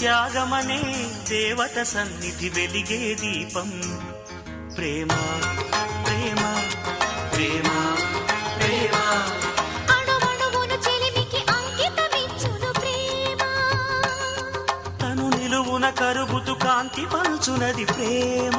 త్యాగమనే దేవత సన్నిధి వెలిగే దీపం ప్రేమ ప్రేమ ప్రేమ ప్రేమ అణువణువును చెలిమికి అంకితమిచ్చును ప్రేమ తను నిలువున కరుగుతూ కాంతి పంచునది ప్రేమ